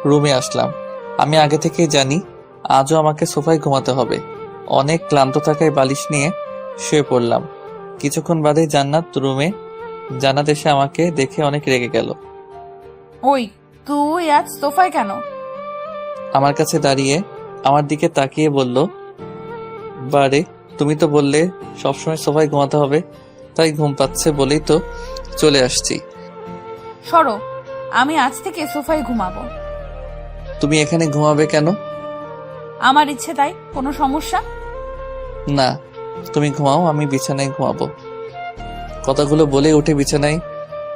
রুমে আসলাম। আমি আগে থেকেই জানি আজও আমাকে সোফায় ঘুমাতে হবে। অনেক ক্লান্ত থাকায় বালিশ নিয়ে শুয়ে পড়লাম। কিছুক্ষণ বাদেই জান্নাত এসে আমাকে দেখে অনেক রেগে গেল। ওই, তুই আজ সোফায় কেন? আমার কাছে দাঁড়িয়ে আমার দিকে তাকিয়ে বলল, বারে তুমি তো বললে সবসময় সোফায় ঘুমাতে হবে, তাই ঘুম পাচ্ছে বলেই তো চলে আসছি। সরো, আমি আজ থেকে সোফায় ঘুমাবো। তুমি এখানে ঘুমাবে কেন? আমার ইচ্ছে তাই। কোনো সমস্যা? না, তুমি ঘুমাও, আমি বিছানায় ঘুমাবো। কথাগুলো বলে উঠে বিছানায়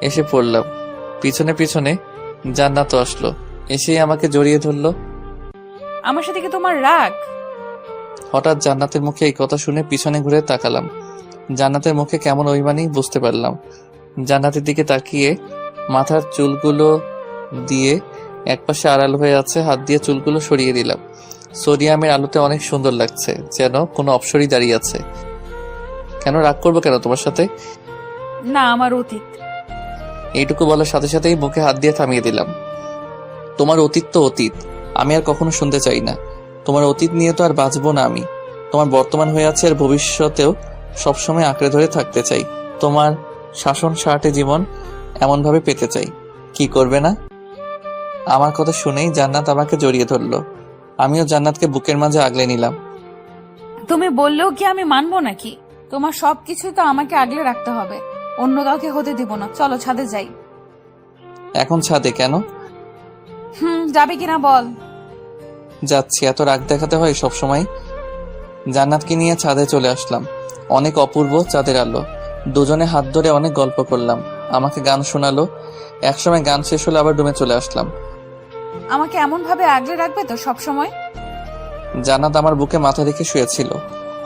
এসে পড়লাম। পিছনে পিছনে জান্নাতও আসলো। এসেই আমাকে জড়িয়ে ধরলো। আমার সাথে কি তোমার রাগ? হঠাৎ জান্নাতের মুখে এই কথা শুনে পিছনে ঘুরে তাকালাম। জান্নাতের মুখে কেমন অভিমানী বুঝতে পারলাম। জান্নাতের দিকে তাকিয়ে মাথার চুলগুলো দিয়ে একপাশে আড়াল হয়ে আছে, হাত দিয়ে চুলগুলো সরিয়ে দিলাম। সোডিয়ামের আলোতে অনেক সুন্দর লাগছে, যেন কোনো অপসরই দাঁড়িয়ে আছে। কেন রাগ করবো কেন তোমার সাথে? না, আমার অতীত। এইটুকু বলার সাথে সাথেই মুখে হাত দিয়ে থামিয়ে দিলাম। তোমার অতীত তো অতীত, আমি আর কখনো শুনতে চাই না। তোমার অতীত নিয়ে তো আর বাঁচবো না আমি। তোমার বর্তমান হয়ে আছে আর ভবিষ্যতেও সবসময় আঁকড়ে ধরে থাকতে চাই। তোমার শাসন সারাটে জীবন এমনভাবে পেতে চাই। কি করবে না? আমার কথা শুনেই জান্নাত আমাকে জড়িয়ে ধরলো। আমিও জান্নাতকে বুকের মাঝে আগলে নিলাম। তুমি বললেও কি আমি মানবো নাকি? তোমার সবকিছুই তো আমাকে আগলে রাখতে হবে, অন্য কাউকে হতে দিব না। চলো ছাদে যাই। এখন ছাদে কেন? যাবে কিনা বল। যাচ্ছি, এত রাগ দেখাতে হয় সবসময়? জান্নাতকে নিয়ে ছাদে চলে আসলাম। অনেক অপূর্ব চাঁদের আলো। দুজনে হাত ধরে অনেক গল্প করলাম। আমাকে গান শোনালো। একসময় গান শেষ হলে আবার রুমে চলে আসলাম। আমাকে এমন ভাবে আগলে রাখবে তো সব সময়? জান্নাত আমার বুকে মাথা রেখে শুয়েছিল।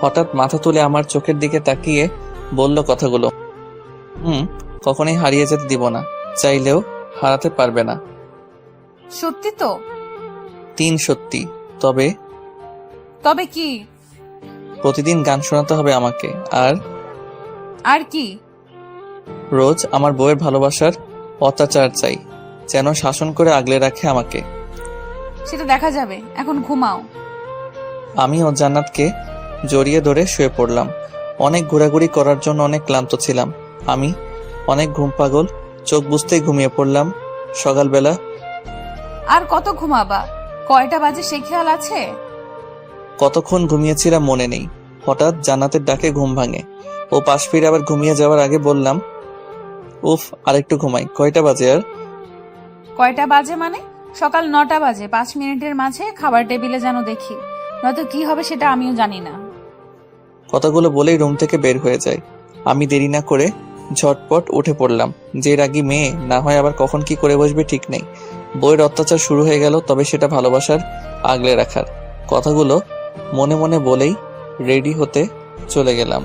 হঠাৎ মাথা তুলে আমার চোখের দিকে তাকিয়ে বলল কথাগুলো। কখনোই হারিয়ে যেতে দিব না, চাইলেও হারাতে পারবে না। সত্যি তো? 3 সত্যি। তবে তবে কি? প্রতিদিন গান শোনাতে হবে আমাকে। আর কি? রোজ আমার বউয়ের ভালোবাসার অত্যাচার চাই, যেন শাসন করে আগলে রাখে আমাকে। সেটা দেখা যাবে, এখন ঘুমাও। আমি ও জান্নাতকে জড়িয়ে ধরে শুয়ে পড়লাম। অনেক ঘোরাঘুরি করার জন্য অনেক ক্লান্ত ছিলাম আমি। অনেক ঘুম পাগল, চোখ বুঝতেই ঘুমিয়ে পড়লাম। সকালবেলা আর কত ঘুমাবা? কয়টা বাজে সে খেয়াল আছে? কতক্ষণ ঘুমিয়েছিলাম মনে নেই। হঠাৎ জান্নাতের ডাকে ঘুম ভাঙে। ও পাশ ফিরে আবার ঘুমিয়ে যাওয়ার আগে বললাম, উফ, আরেকটু ঘুমাই। কয়টা বাজে আর? কয়টা বাজে মানে? সকাল 9টা বাজে। 5 মিনিটের মাঝে খাবার টেবিলে যেন দেখি, নয়তো কি হবে সেটা আমিও জানি না। কথাগুলো বলেই রুম থেকে বের হয়ে যায়। আমি দেরি না করে ঝটপট উঠে পড়লাম। যে রাগী মেয়ে না হয় আবার কখন কি করে বসবে ঠিক নেই। বইয়ের অত্যাচার শুরু হয়ে গেল, তবে সেটা ভালোবাসার আগলে রাখার। কথাগুলো মনে মনে বলেই রেডি হতে চলে গেলাম।